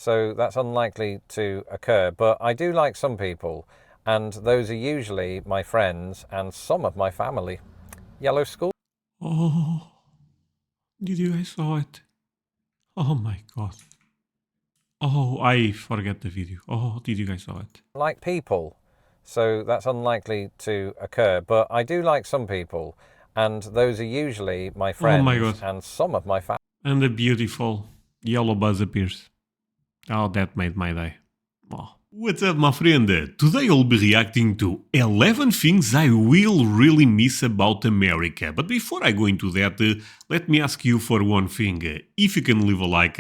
so that's unlikely to occur. But I do like some people, and those are usually my friends and some of my family. Yellow school. Oh, did you guys saw it? Oh my god. Oh, I forget the video. Oh, did you guys saw it? Like people, so that's unlikely to occur. But I do like some people, and those are usually my Oh my friends god. and some of my family. And the beautiful yellow buzz appears. Oh, that made my day. Oh. What's up, my friend? Today I'll be reacting to 11 things I will really miss about America. But before I go into that, let me ask you for one thing. If you can leave a like,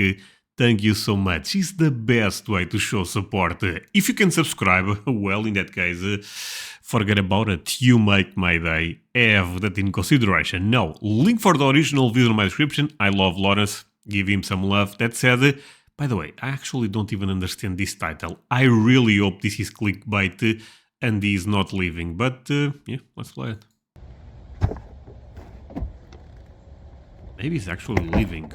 thank you so much. It's the best way to show support. If you can subscribe, well, in that case, forget about it. You make my day. Have that in consideration. Now, link for the original video in my description. I love Lawrence. Give him some love. That said, by the way, I actually don't even understand this title. I really hope this is clickbait and he's not leaving. But yeah, let's play it. Maybe he's actually leaving.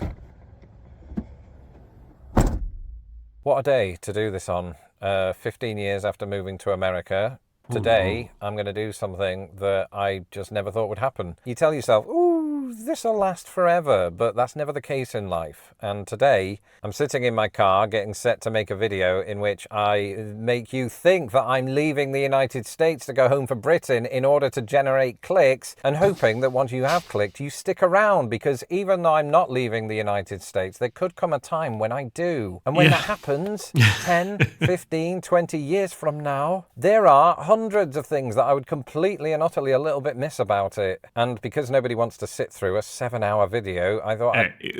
What a day to do this on. 15 years after moving to America. Today, I'm going to do something that I just never thought would happen. You tell yourself, ooh, this'll last forever, but that's never the case in life. And today, I'm sitting in my car getting set to make a video in which I make you think that I'm leaving the United States to go home for Britain in order to generate clicks, and hoping that once you have clicked, you stick around, because even though I'm not leaving the United States, there could come a time when I do. And when that happens, 10, 15, 20 years from now, there are hundreds of things that I would completely and utterly a little bit miss about it. And because nobody wants to sit through a 7-hour video, I thought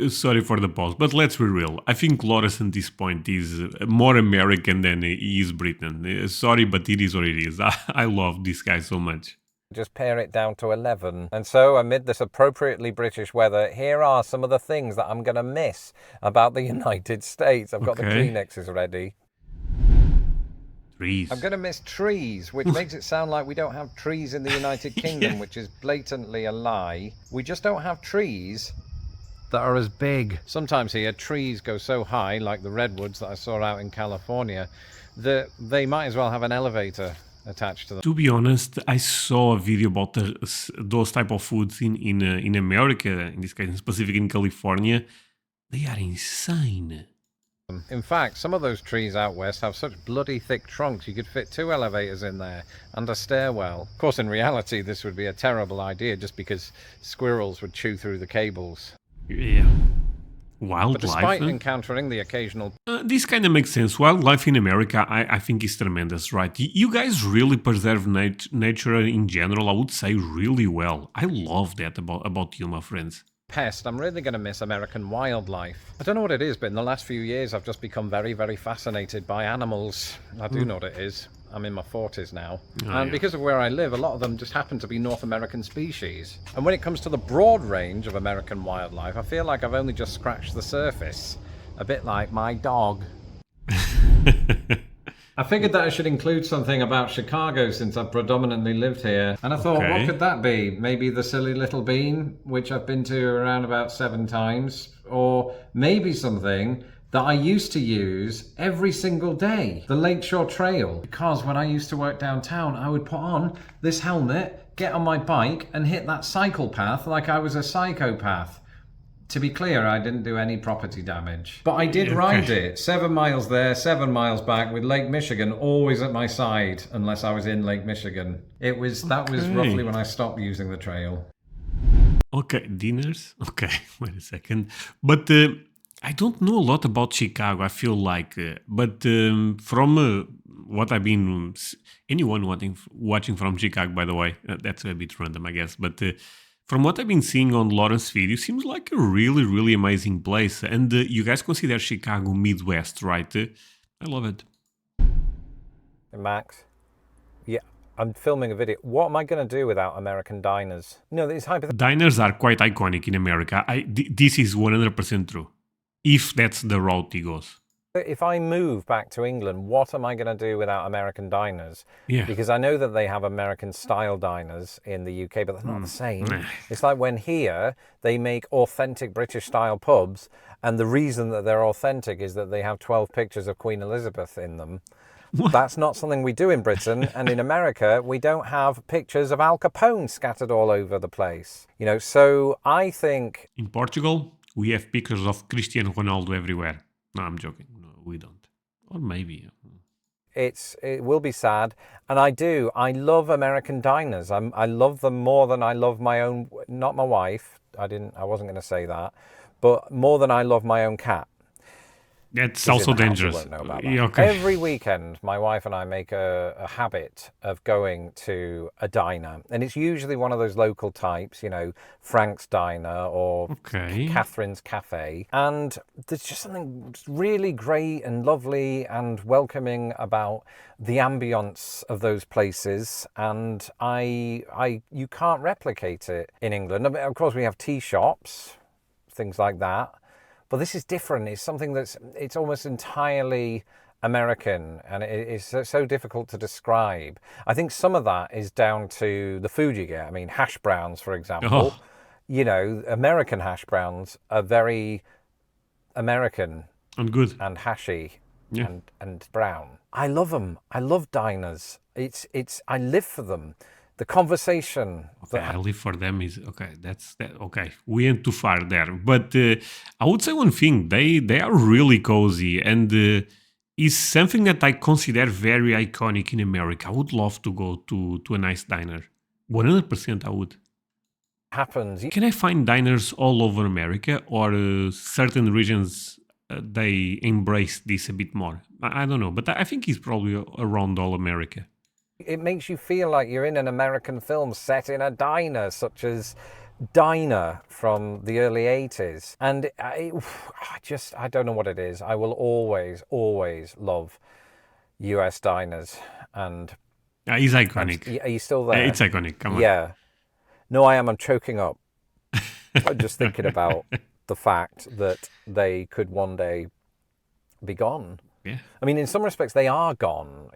sorry for the pause, but let's be real. I think Loris at this point is more American than he is Britain. Sorry, but it is what it is. I love this guy so much. Just pare it down to 11. And so, amid this appropriately British weather, here are some of the things that I'm going to miss about the United States. I've got the Kleenexes ready. Trees. I'm going to miss trees, which makes it sound like we don't have trees in the United Kingdom, which is blatantly a lie. We just don't have trees that are as big. Sometimes here, trees go so high, like the redwoods that I saw out in California, that they might as well have an elevator attached to them. To be honest, I saw a video about those type of foods in America, in this case, specifically in California. They are insane. In fact, some of those trees out west have such bloody thick trunks you could fit 2 elevators in there and a stairwell. Of course, in reality, this would be a terrible idea just because squirrels would chew through the cables. Yeah. Wildlife. But despite encountering the occasional... this kind of makes sense. Wildlife in America, I think is tremendous, right? You guys really preserve nature in general, I would say, really well. I love that about you, my friends. Pest, I'm really going to miss American wildlife. I don't know what it is, but in the last few years I've just become very, very fascinated by animals. I do know what it is. I'm in my 40s now. And because of where I live, a lot of them just happen to be North American species. And when it comes to the broad range of American wildlife, I feel like I've only just scratched the surface. A bit like my dog. I figured that I should include something about Chicago since I've predominantly lived here. And I thought, what could that be? Maybe the Silly Little Bean, which I've been to around about 7 times. Or maybe something that I used to use every single day, the Lakeshore Trail. Because when I used to work downtown, I would put on this helmet, get on my bike, and hit that cycle path like I was a psychopath. To be clear, I didn't do any property damage. But I did ride it. 7 miles there, 7 miles back, with Lake Michigan always at my side, unless I was in Lake Michigan. That was roughly when I stopped using the trail. Okay, dinners? Okay, wait a second. But I don't know a lot about Chicago, I feel like. But from what I've been... anyone watching from Chicago, by the way, that's a bit random, I guess. But... from what I've been seeing on Lawrence's video, seems like a really, really amazing place. And you guys consider Chicago Midwest, right? I love it. Max? Yeah, I'm filming a video. What am I going to do without American diners? No, this diners are quite iconic in America. This is 100% true. If that's the route he goes. If I move back to England, what am I going to do without American diners? Yeah. Because I know that they have American style diners in the UK, but they're not the same. Nah. It's like when here they make authentic British style pubs, and the reason that they're authentic is that they have 12 pictures of Queen Elizabeth in them. What? That's not something we do in Britain, and in America we don't have pictures of Al Capone scattered all over the place. So I think In Portugal, we have pictures of Cristiano Ronaldo everywhere. No, I'm joking. No, we don't. Or maybe. it will be sad, and I love American diners. I love them more than I love my own, not my wife. I wasn't going to say that, but more than I love my own cat. That's He's also in the house, he dangerous. won't know about Yeah, that. okay. Every weekend, my wife and I make a habit of going to a diner, and it's usually one of those local types, Frank's Diner or Okay. Catherine's Cafe. And there's just something really great and lovely and welcoming about the ambience of those places, and you can't replicate it in England. I mean, of course, we have tea shops, things like that. But this is different. It's something it's almost entirely American, and it is so difficult to describe. I think some of that is down to the food you get. I mean, hash browns, for example. Oh. American hash browns are very American And good. and hashy Yeah. and brown. I love them. I love diners. I live for them. The conversation. Okay, I live for them is okay. That's that. Okay, we went too far there, but I would say one thing: they are really cozy, and is something that I consider very iconic in America. I would love to go to a nice diner. 100%, I would. Happens. Can I find diners all over America, or certain regions they embrace this a bit more? I don't know, but I think it's probably around all America. It makes you feel like you're in an American film set in a diner, such as Diner from the early 80s. And I don't know what it is. I will always, always love US diners. And It's iconic. are you still there? It's iconic. Come on. Yeah. No, I am. I'm choking up. I'm just thinking about the fact that they could one day be gone. Yeah. I mean, in some respects, they are gone.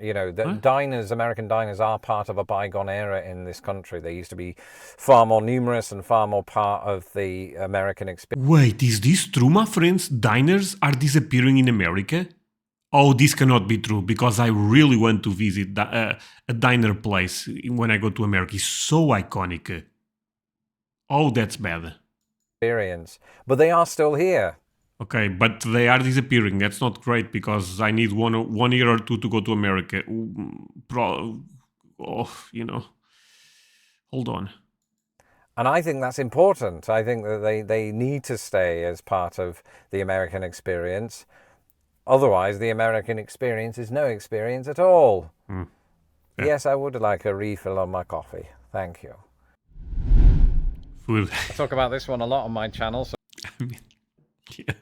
Diners, American diners, are part of a bygone era in this country. They used to be far more numerous and far more part of the American experience. Wait, is this true, my friends? Diners are disappearing in America? Oh, this cannot be true because I really want to visit a diner place when I go to America. It's so iconic. Oh, that's bad. But they are still here. Okay, but they are disappearing. That's not great because I need one year or two to go to America. Hold on. And I think that's important. I think that they need to stay as part of the American experience. Otherwise, the American experience is no experience at all. Yeah. Yes, I would like a refill on my coffee. Thank you. Food. I talk about this one a lot on my channel. So I mean, yeah.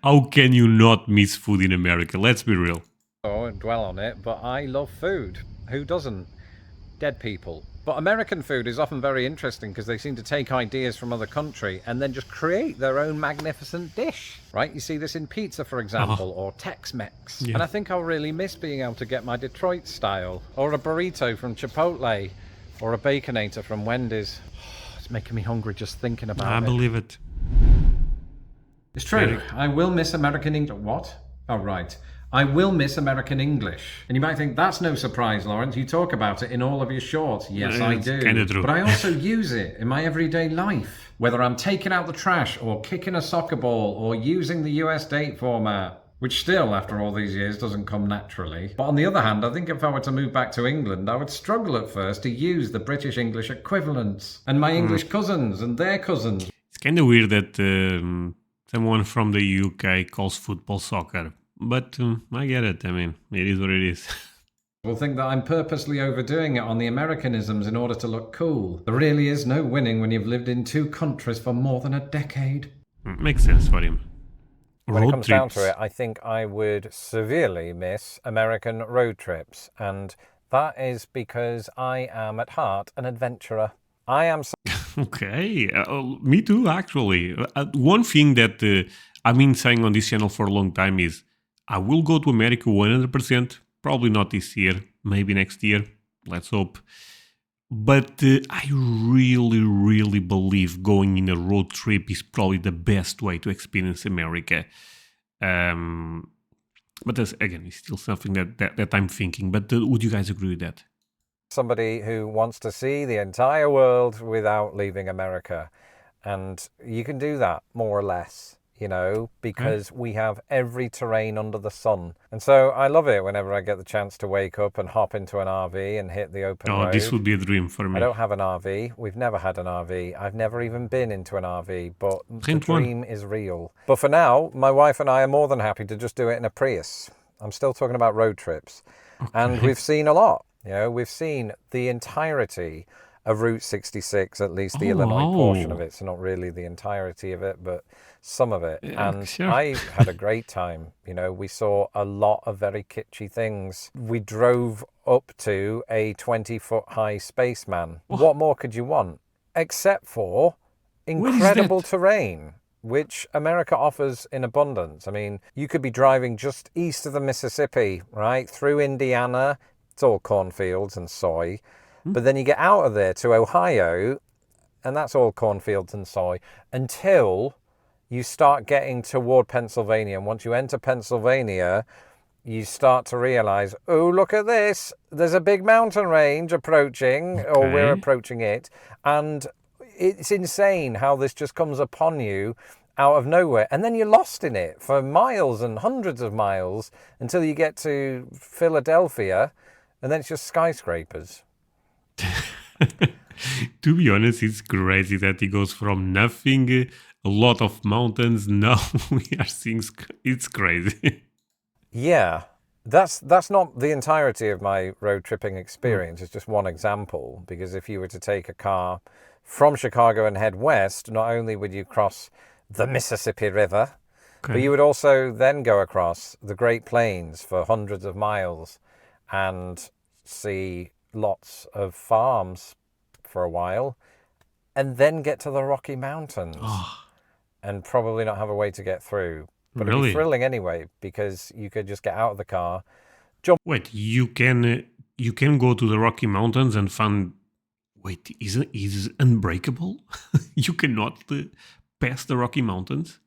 How can you not miss food in America? Let's be real. I won't dwell on it, but I love food. Who doesn't? Dead people. But American food is often very interesting because they seem to take ideas from other country and then just create their own magnificent dish, right? You see this in pizza, for example, or Tex-Mex. Yeah. And I think I'll really miss being able to get my Detroit style, or a burrito from Chipotle, or a Baconator from Wendy's. It's making me hungry just thinking about it. I believe it. It's true. I will miss American English. What? Oh, right. I will miss American English. And you might think, that's no surprise, Lawrence. You talk about it in all of your shorts. Yes, I It's do. kinda true. But I also use it in my everyday life. Whether I'm taking out the trash or kicking a soccer ball or using the US date format, which still, after all these years, doesn't come naturally. But on the other hand, I think if I were to move back to England, I would struggle at first to use the British English equivalents and my English cousins and their cousins. It's kind of weird that someone from the UK calls football soccer. But I get it. I mean, it is what it is. Will think that I'm purposely overdoing it on the Americanisms in order to look cool. There really is no winning when you've lived in two countries for more than a decade. Makes sense for him. When it Road comes down trips. to it, I think I would severely miss American road trips. And that is because I am at heart an adventurer. I am Okay, me too, actually. One thing that I've been saying on this channel for a long time is I will go to America 100%. Probably not this year, maybe next year. Let's hope. But I really, really believe going in a road trip is probably the best way to experience America. But that's, again, it's still something that I'm thinking. But would you guys agree with that? Somebody who wants to see the entire world without leaving America. And you can do that more or less, you know, because we have every terrain under the sun. And so I love it whenever I get the chance to wake up and hop into an RV and hit the open road. This would be a dream for me. I don't have an RV. We've never had an RV. I've never even been into an RV, but the Rent one. dream is real. But for now, my wife and I are more than happy to just do it in a Prius. I'm still talking about road trips. And we've seen a lot. You know, we've seen the entirety of Route 66, at least the Illinois portion of it. So not really the entirety of it, but some of it. And sure. I had a great time. You know, we saw a lot of very kitschy things. We drove up to a 20-foot high spaceman. What more could you want? Except for incredible terrain, which America offers in abundance. I mean, you could be driving just east of the Mississippi, right, through Indiana. It's all cornfields and soy. But then you get out of there to Ohio, and that's all cornfields and soy, until you start getting toward Pennsylvania. And once you enter Pennsylvania, you start to realize, oh, look at this. There's a big mountain range approaching, or we're approaching it. And it's insane how this just comes upon you out of nowhere. And then you're lost in it for miles and hundreds of miles until you get to Philadelphia, and then it's just skyscrapers. To be honest, it's crazy that he goes from nothing, a lot of mountains. Now we are seeing it's crazy. Yeah, that's not the entirety of my road tripping experience. It's just one example, because if you were to take a car from Chicago and head west, not only would you cross the Mississippi River, but you would also then go across the Great Plains for hundreds of miles and see lots of farms for a while, and then get to the Rocky Mountains and probably not have a way to get through. But it'd be thrilling anyway, because you could just get out of the car, jump. Wait, you can go to the Rocky Mountains and find. Wait, is unbreakable? You cannot pass the Rocky Mountains?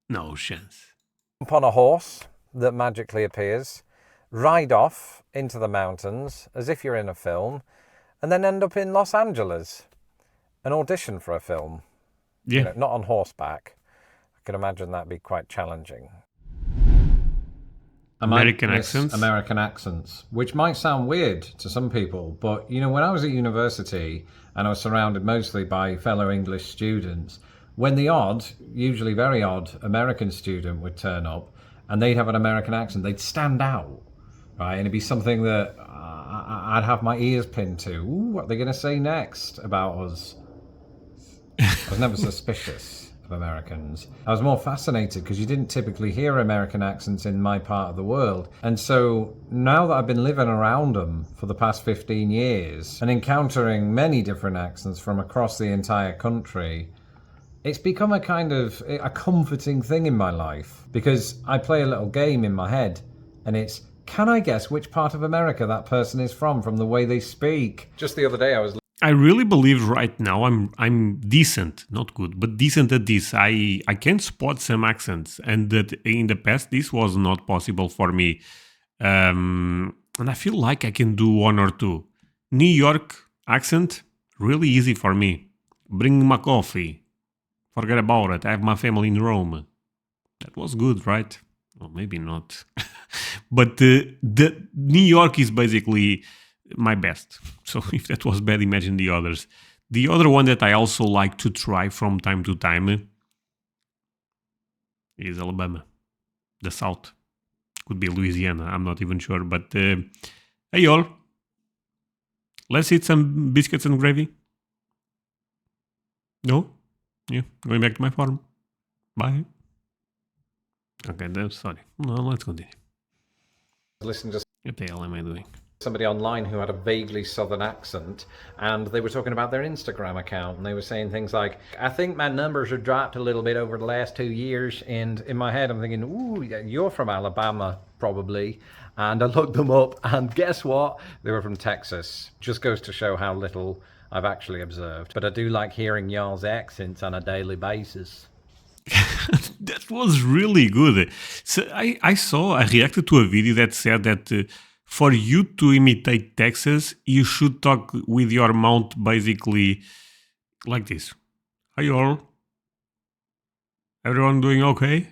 No chance. Jump on a horse that magically appears, ride off into the mountains as if you're in a film, and then end up in Los Angeles and audition for a film. Yeah. You know, not on horseback. I can imagine that'd be quite challenging. American accents? American accents, which might sound weird to some people, but you know, when I was at university and I was surrounded mostly by fellow English students, when the odd, usually very odd, American student would turn up and they'd have an American accent, they'd stand out, right? And it'd be something that I'd have my ears pinned to. Ooh, what are they going to say next about us? I was never suspicious of Americans. I was more fascinated because you didn't typically hear American accents in my part of the world. And so now that I've been living around them for the past 15 years and encountering many different accents from across the entire country, it's become a kind of a comforting thing in my life, because I play a little game in my head and it's, can I guess which part of America that person is from the way they speak? Just the other day I really believe right now I'm decent, not good, but decent at this. I can spot some accents, and that in the past this was not possible for me. And I feel like I can do one or two. New York accent, really easy for me. Bring my coffee. Forget about it. I have my family in Rome. That was good, right? Well, maybe not. But the New York is basically my best. So if that was bad, imagine the others. The other one that I also like to try from time to time is Alabama. The South. Could be Louisiana, I'm not even sure. But hey y'all, let's eat some biscuits and gravy. No? Yeah, going back to my farm. Bye. Okay, sorry. No, let's continue. listen to What the hell am I doing? somebody online who had a vaguely southern accent, and they were talking about their Instagram account, and they were saying things like, I think my numbers have dropped a little bit over the last 2 years, and in my head I'm thinking, ooh, you're from Alabama probably. And I looked them up, and guess what, they were from Texas. Just goes to show how little I've actually observed. But I do like hearing y'all's accents on a daily basis. That was really good. So I reacted to a video that said that for you to imitate Texas, you should talk with your mouth basically like this. Hi all. Everyone doing okay?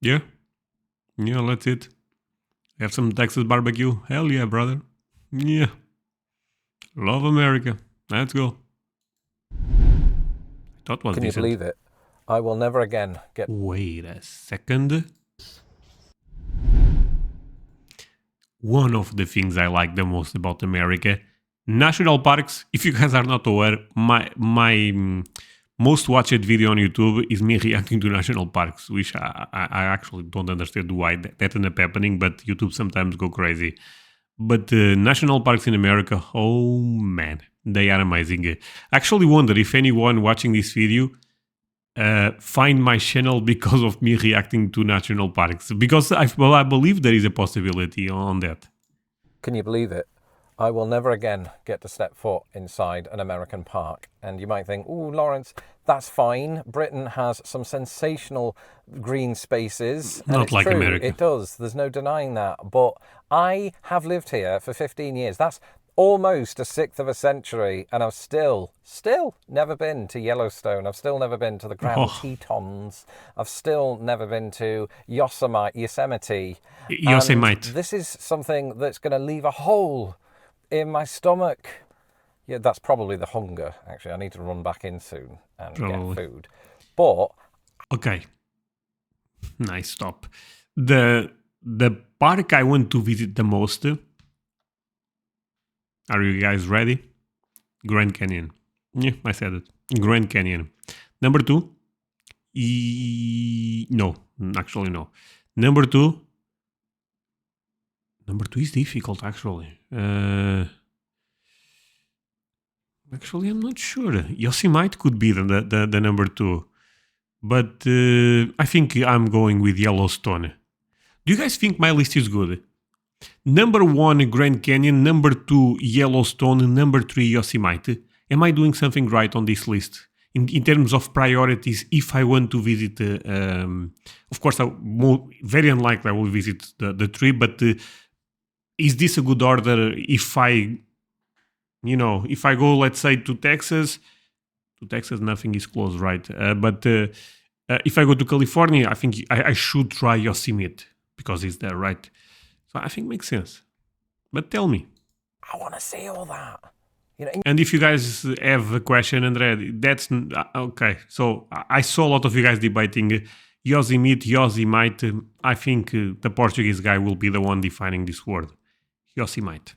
Yeah? Yeah, that's it. Have some Texas barbecue? Hell yeah, brother. Yeah. Love America. Let's go. That was Can you decent. believe it? I will never again get... Wait a second. One of the things I like the most about America, national parks. If you guys are not aware, my most watched video on YouTube is me reacting to national parks, which I actually don't understand why that ended up happening, but YouTube sometimes go crazy. But national parks in America, oh man, they are amazing. I actually wonder if anyone watching this video find my channel because of me reacting to national parks, because I believe there is a possibility on that. Can you believe it? I will never again get to step foot inside an American park. And you might think, ooh, Lawrence, that's fine. Britain has some sensational green spaces. And Not it's like true, America. it does. There's no denying that. But I have lived here for 15 years. That's almost a sixth of a century, and I've still never been to Yellowstone. I've still never been to the Grand Tetons. I've still never been to Yosemite. Yosemite. This is something that's going to leave a hole in my stomach. Yeah, that's probably the hunger, actually. I need to run back in soon and get food. But... Okay. Nice stop. The park I want to visit the most... Are you guys ready? Grand Canyon. Yeah, I said it. Grand Canyon. Number 2. No, actually no. Number 2 is difficult, actually. Actually, I'm not sure. Yosemite could be the number 2. But I think I'm going with Yellowstone. Do you guys think my list is good? Number 1, Grand Canyon. Number 2, Yellowstone. Number 3, Yosemite. Am I doing something right on this list? In terms of priorities, if I want to visit, of course, very unlikely I will visit the 3, but is this a good order if I go, let's say, to Texas, nothing is close, right? But if I go to California, I think I should try Yosemite because it's there, right? So I think it makes sense. But tell me. I want to see all that. And if you guys have a question, André, that's okay. So I saw a lot of you guys debating Yosemite. I think the Portuguese guy will be the one defining this word. Yosemite.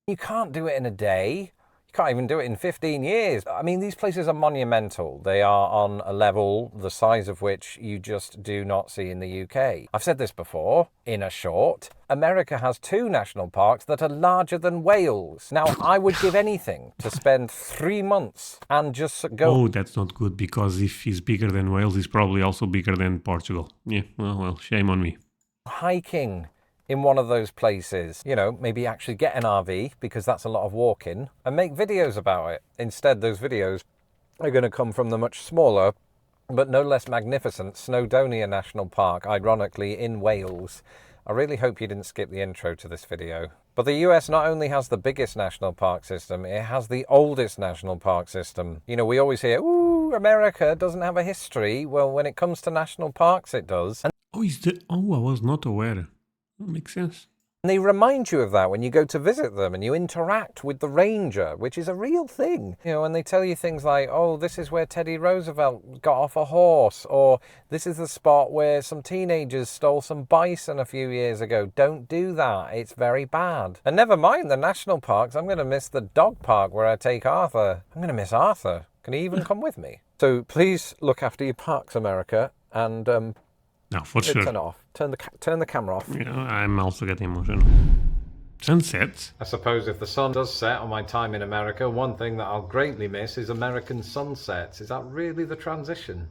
You can't do it in a day. You can't even do it in 15 years. I mean, these places are monumental. They are on a level the size of which you just do not see in the UK. I've said this before, in a short. America has 2 national parks that are larger than Wales. Now, I would give anything to spend 3 months and just go... Oh, that's not good, because if he's bigger than Wales, he's probably also bigger than Portugal. Yeah, well, shame on me. Hiking in one of those places, maybe actually get an RV, because that's a lot of walking, and make videos about it. Instead, those videos are going to come from the much smaller, but no less magnificent Snowdonia National Park, ironically in Wales. I really hope you didn't skip the intro to this video. But the US not only has the biggest national park system, it has the oldest national park system. We always hear, ooh, America doesn't have a history. Well, when it comes to national parks, it does. And I was not aware. That makes sense. they remind you of that when you go to visit them and you interact with the ranger, which is a real thing. And they tell you things like, oh, this is where Teddy Roosevelt got off a horse, or this is the spot where some teenagers stole some bison a few years ago. Don't do that. It's very bad. And never mind the national parks. I'm going to miss the dog park where I take Arthur. I'm going to miss Arthur. Can he even come with me? So please look after your parks, America, and No, for sure. turn it off. Turn the camera off. Yeah, I'm also getting emotional. Sunsets? I suppose if the sun does set on my time in America, one thing that I'll greatly miss is American sunsets. Is that really the transition?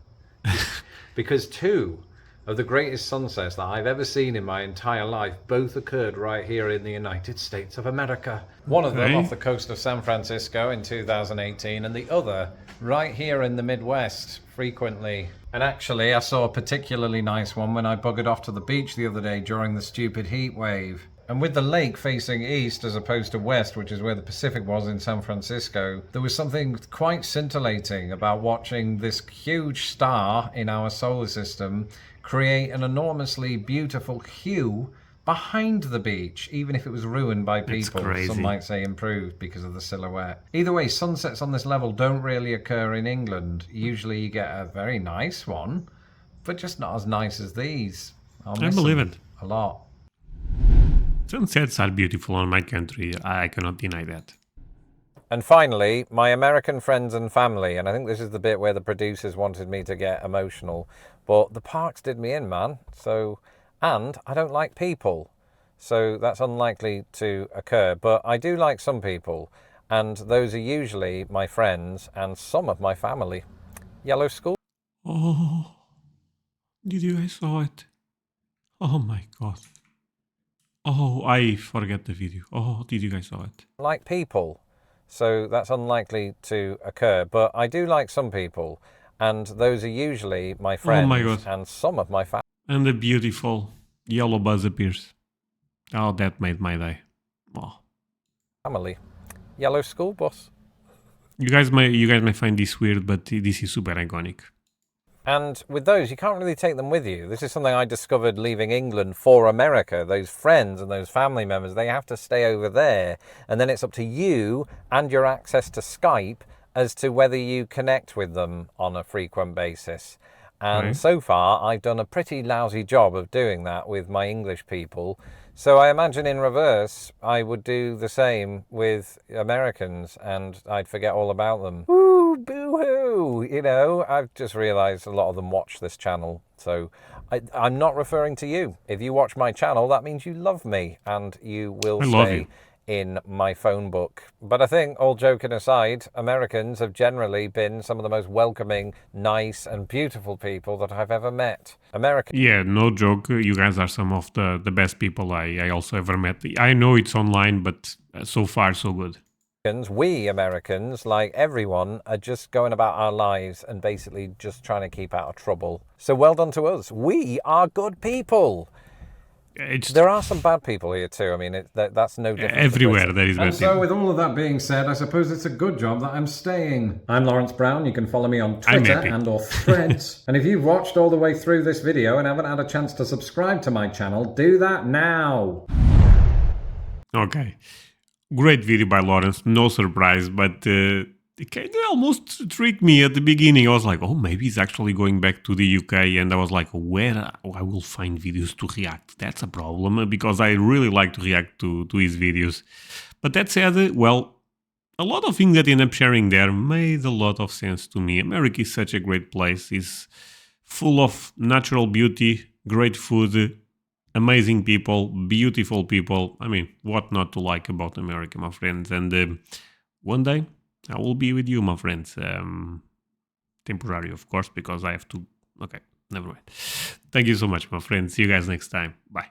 Because two of the greatest sunsets that I've ever seen in my entire life both occurred right here in the United States of America. One of them Okay. off the coast of San Francisco in 2018, and the other right here in the Midwest frequently. And actually, I saw a particularly nice one when I buggered off to the beach the other day during the stupid heat wave. And with the lake facing east as opposed to west, which is where the Pacific was in San Francisco, there was something quite scintillating about watching this huge star in our solar system create an enormously beautiful hue behind the beach, even if it was ruined by people. crazy. Some might say improved because of the silhouette. Either way, sunsets on this level don't really occur in England. Usually you get a very nice one, but just not as nice as these. I'll I miss believe them it. a lot. Sunsets are beautiful on my country. I cannot deny that. And finally, my American friends and family, and I think this is the bit where the producers wanted me to get emotional, but the parks did me in, man. And I don't like people, so that's unlikely to occur. But I do like some people, and those are usually my friends and some of my family. Yellow School. Oh, did you guys saw it? Oh my god. Oh, I forget the video. Oh, did you guys saw it? Like people, so that's unlikely to occur. But I do like some people, and those are usually my friends my God. and some of my And the beautiful yellow buzz appears. Oh, that made my day. Oh. family. Yellow school bus. You guys may find this weird, but this is super iconic. And with those, you can't really take them with you. This is something I discovered leaving England for America. Those friends and those family members, they have to stay over there. And then it's up to you and your access to Skype as to whether you connect with them on a frequent basis. And Right. so far, I've done a pretty lousy job of doing that with my English people. So I imagine in reverse, I would do the same with Americans and I'd forget all about them. Woo, boo-hoo! You know, I've just realised a lot of them watch this channel. So I'm not referring to you. If you watch my channel, that means you love me and you will I love stay you. in my phone book. But I think, all joking aside, Americans have generally been some of the most welcoming, nice and beautiful people that I've ever met. Yeah, no joke. You guys are some of the best people I also ever met. I know it's online, but so far so good. We Americans, like everyone, are just going about our lives and basically just trying to keep out of trouble. So well done to us. We are good people. There are some bad people here too. I mean, that's no different. Everywhere there is bad And people. so, with all of that being said, I suppose it's a good job that I'm staying. I'm Lawrence Brown. You can follow me on I'm Twitter happy. and/or Threads. And if you've watched all the way through this video and haven't had a chance to subscribe to my channel, do that now. Okay. Great video by Lawrence, no surprise, but it kind of almost tricked me at the beginning. I was like, oh, maybe he's actually going back to the UK, and I was like, where I will find videos to react. That's a problem, because I really like to react to his videos. But that said, well, a lot of things that he ended up sharing there made a lot of sense to me. America is such a great place. It's full of natural beauty, great food, amazing people, beautiful people. I mean, what not to like about America, my friends? And one day I will be with you, my friends. Temporary, of course, because I have to. Okay, never mind. Thank you so much, my friends. See you guys next time. Bye.